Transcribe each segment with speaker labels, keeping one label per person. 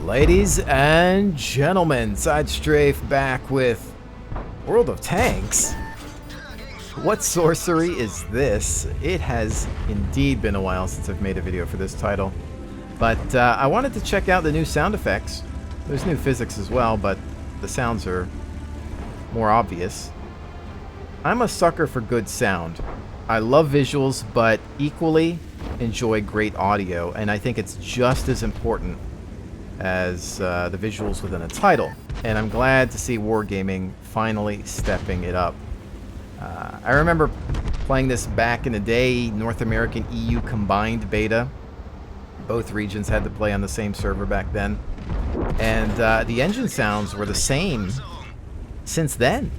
Speaker 1: Ladies and gentlemen, SideStrafe back with World of Tanks. What sorcery is this? It has indeed been a while since I've made a video for this title. But I wanted to check out the new sound effects. There's new physics as well, but the sounds are more obvious. I'm a sucker for good sound. I love visuals, but equally enjoy great audio, and I think it's just as important as the visuals within a title. And I'm glad to see Wargaming finally stepping it up. I remember playing this back in the day, North American EU combined beta. Both regions had to play on the same server back then. And the engine sounds were the same since then.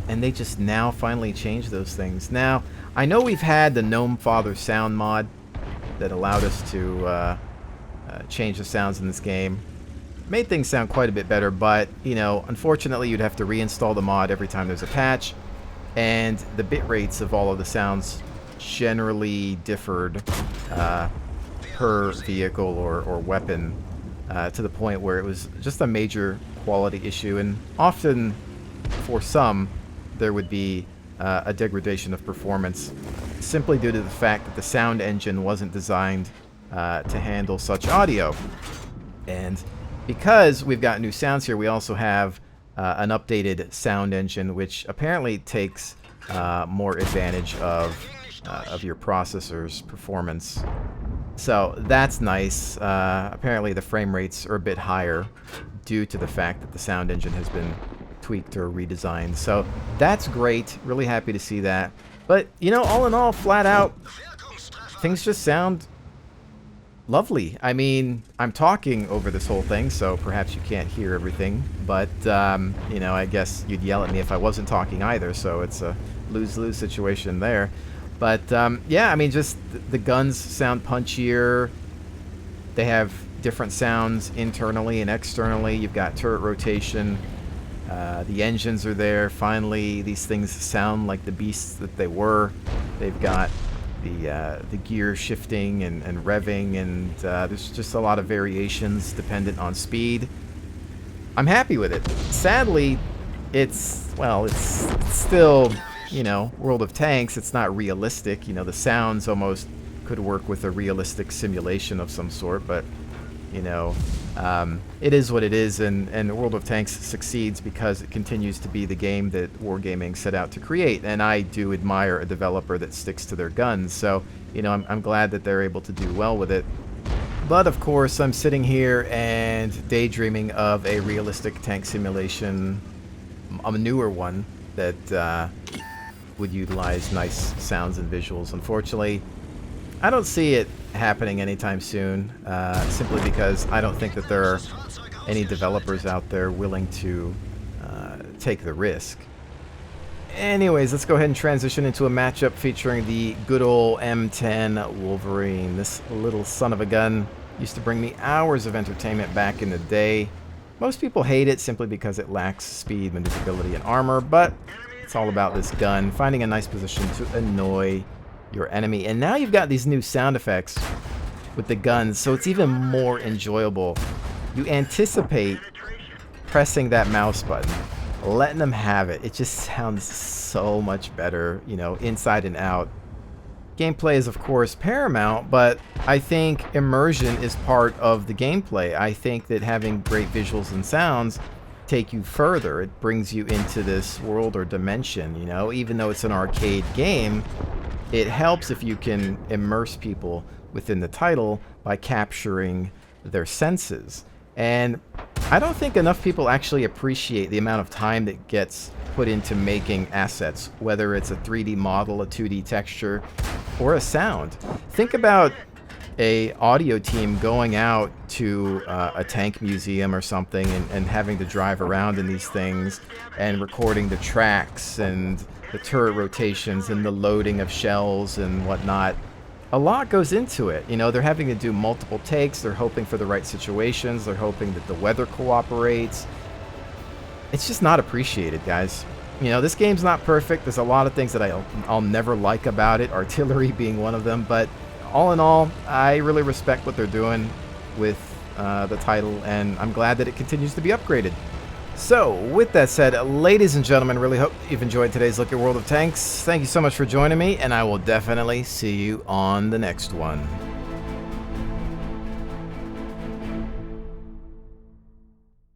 Speaker 1: And they just now finally changed those things. Now, I know we've had the Gnome Father sound mod that allowed us to change the sounds in this game. Made things sound quite a bit better, but, you know, unfortunately you'd have to reinstall the mod every time there's a patch. And the bit rates of all of the sounds generally differed per vehicle or weapon to the point where it was just a major quality issue. And often, for some, there would be a degradation of performance simply due to the fact that the sound engine wasn't designed to handle such audio. And because we've got new sounds here, we also have an updated sound engine, which apparently takes more advantage of your processor's performance. So that's nice. Apparently the frame rates are a bit higher due to the fact that the sound engine has been tweaked or redesigned. So that's great. Really happy to see that. But, you know, all in all, flat out, things just sound lovely. I mean, I'm talking over this whole thing, so perhaps you can't hear everything. But, you know, I guess you'd yell at me if I wasn't talking either, so it's a lose-lose situation there. But, yeah, I mean, just the guns sound punchier. They have different sounds internally and externally. You've got turret rotation. The engines are there. Finally, these things sound like the beasts that they were. They've got the gear shifting and revving, and there's just a lot of variations dependent on speed. I'm happy with it. Sadly, it's still, you know, World of Tanks. It's not realistic. You know, the sounds almost could work with a realistic simulation of some sort, but, you know, it is what it is, and World of Tanks succeeds because it continues to be the game that Wargaming set out to create, and I do admire a developer that sticks to their guns, so, you know, I'm glad that they're able to do well with it. But, of course, I'm sitting here and daydreaming of a realistic tank simulation, a newer one, that would utilize nice sounds and visuals. Unfortunately, I don't see it happening anytime soon, simply because I don't think that there are any developers out there willing to take the risk. Anyways, let's go ahead and transition into a matchup featuring the good old M10 Wolverine. This little son of a gun used to bring me hours of entertainment back in the day. Most people hate it simply because it lacks speed, maneuverability, and armor, but it's all about this gun, finding a nice position to annoy your enemy. And now you've got these new sound effects with the guns, so it's even more enjoyable. You anticipate pressing that mouse button, letting them have it. It just sounds so much better, you know, inside and out. Gameplay is, of course, paramount, but I think immersion is part of the gameplay. I think that having great visuals and sounds take you further. It brings you into this world or dimension, you know, even though it's an arcade game. It helps if you can immerse people within the title by capturing their senses. And I don't think enough people actually appreciate the amount of time that gets put into making assets, whether it's a 3D model, a 2D texture, or a sound. Think about a audio team going out to a tank museum or something and having to drive around in these things and recording the tracks and the turret rotations and the loading of shells and whatnot. A lot goes into it. You know, they're having to do multiple takes. They're hoping for the right situations. They're hoping that the weather cooperates. It's just not appreciated, guys. You know, this game's not perfect. There's a lot of things that I'll never like about it, artillery being one of them, but all in all, I really respect what they're doing with the title, and I'm glad that it continues to be upgraded. So, with that said, ladies and gentlemen, really hope you've enjoyed today's look at World of Tanks. Thank you so much for joining me, and I will definitely see you on the next one.